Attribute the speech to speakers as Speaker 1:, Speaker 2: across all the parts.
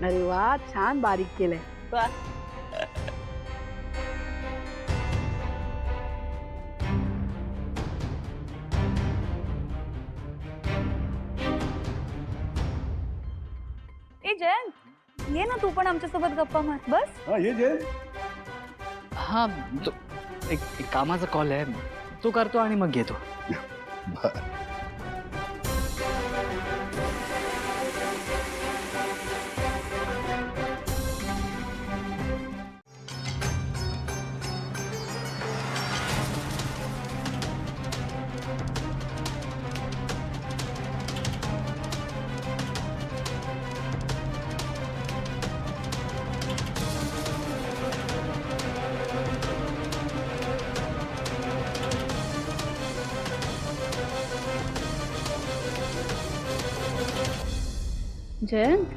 Speaker 1: अरे वा, छान बारीक केलंय.
Speaker 2: वा. ए जयंत, ये ना तू पण आमच्यासोबत गप्पा मार. बस.
Speaker 3: हाँ ये जय.
Speaker 4: हा तो एक कामाचा कॉल आहे, तो करतो आणि मग घेतो.
Speaker 2: जयंत,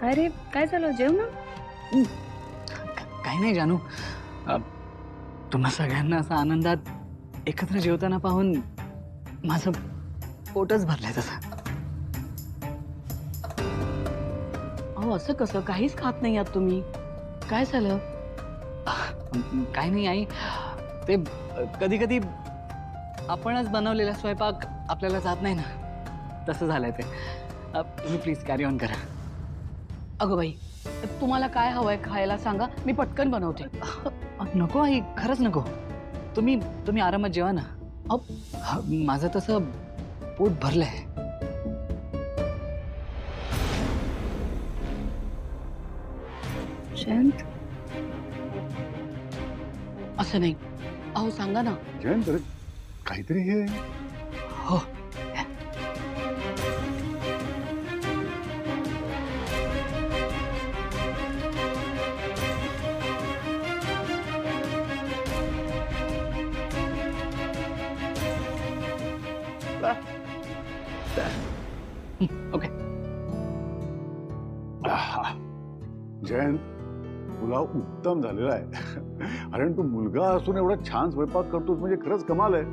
Speaker 2: काय रे, काय झालं? जेव ना.
Speaker 4: काही नाही जानू, तुम्हा सगळ्यांना असं आनंदात एकत्र जेवताना पाहून माझं पोटच भरलंय तसं.
Speaker 1: अहो असं कसं? काहीच खात नाही आहात तुम्ही, काय झालं?
Speaker 4: काही नाही आई, ते कधी कधी आपणच बनवलेला स्वयंपाक आपल्याला जात नाही ना, तसं झालंय ते. तुम्ही प्लीज कॅरी ऑन करा.
Speaker 1: अगं बाई, तुम्हाला काय हवंय खायला सांगा, मी पटकन बनवते.
Speaker 4: नको आई, खरंच नको. तुम्ही आरामात जेवा ना. माझं तसं पोट भरलंय.
Speaker 1: जयंत, असं नाही. अहो सांगा ना.
Speaker 3: जयंत अरे काहीतरी हे.
Speaker 4: हो. ओके.
Speaker 3: जयंत पुलाव उत्तम झालेला आहे. अरे तू मुलगा असून एवढा छान स्वयंपाक करतोस म्हणजे खरंच कमाल आहे.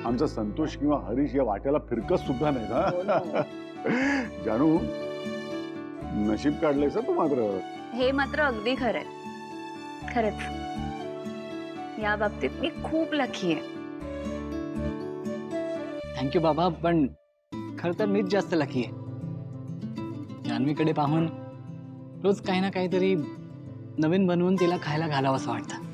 Speaker 3: आमचा संतोष किंवा हरीश या वाट्याला फिरकत सुद्धा नाही ना. जानू, नशीब काढलंयस तू मात्र.
Speaker 2: हे मात्र अगदी खरंय. खरंच या बाबतीत मी खूप लकी आहे.
Speaker 4: थँक्यू बाबा, पण खरं तर मीच जास्त लकी आहे. जान्हवीकडे पाहून रोज काही ना काहीतरी नवीन बनवून तिला खायला घालावं असं वाटतं.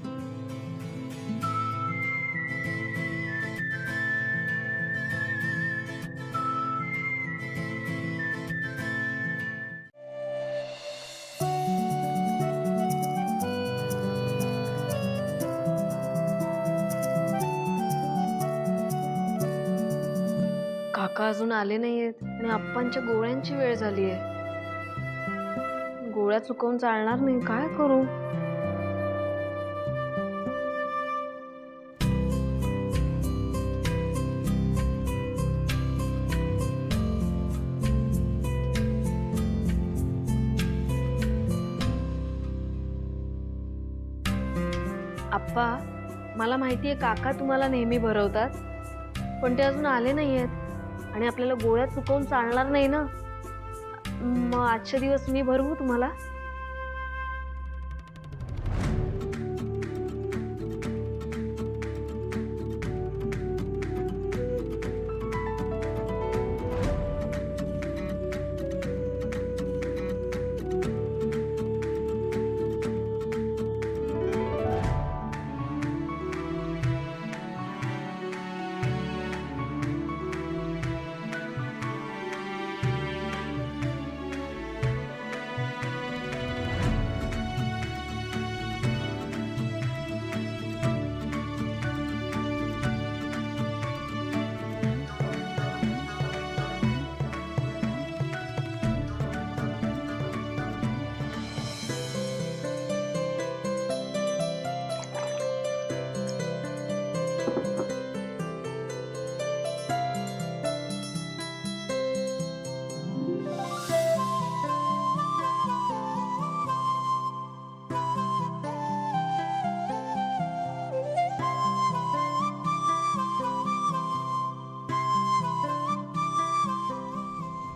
Speaker 5: काका अजून आले नाहीयेत आणि आप्पांच्या गोळ्यांची वेळ झालीये. गोळ्या चुकवून चालणार नाही, काय करू? आप्पा, मला माहितीये काका तुम्हाला नेहमी भरवतात, पण ते अजून आले नाहीयेत आणि आपल्याला गोळ्या चुकवून चालणार नाही ना. मग आजचे दिवस मी भरवू तुम्हाला?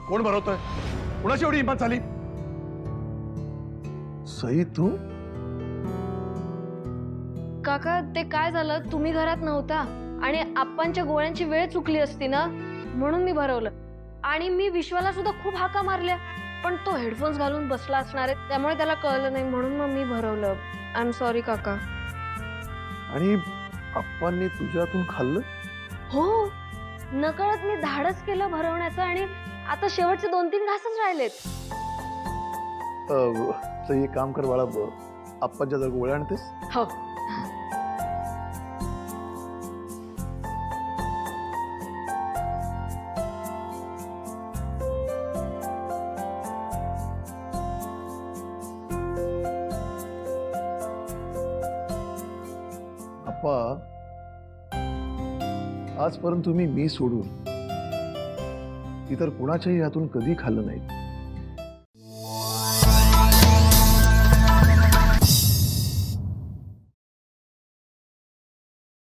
Speaker 3: कोण भरवतोय?
Speaker 6: कुणाची एवढी हिंमत झाली? सई तू?
Speaker 5: काका ते काय झालं, तुम्ही घरात नव्हता आणि आप्पांच्या गोळ्यांची वेळ चुकली असती ना, म्हणून मी भरवलं. आणि मी विश्वाला सुद्धा खूप हाका मारल्या, पण तो हेडफोन्स घालून बसला असणार आहे, त्यामुळे त्याला कळलं नाही, म्हणून मग मी भरवलं. आय एम सॉरी काका.
Speaker 6: आणि आप्पांनी तुझ्यातून खाल्लं?
Speaker 5: हो, नकळत मी धाडस केलं भरवण्याचं आणि आता शेवटचे 2-3 घासच राहिलेत.
Speaker 6: तर एक काम कर बाळा, आप्पांच्या जर गोळ्या आणतेस?
Speaker 5: हो.
Speaker 6: आप्पा, आजपर्यंत तुम्ही मी सोडून इतर कुणाच्याही हातून कधी खाल्लं नाही.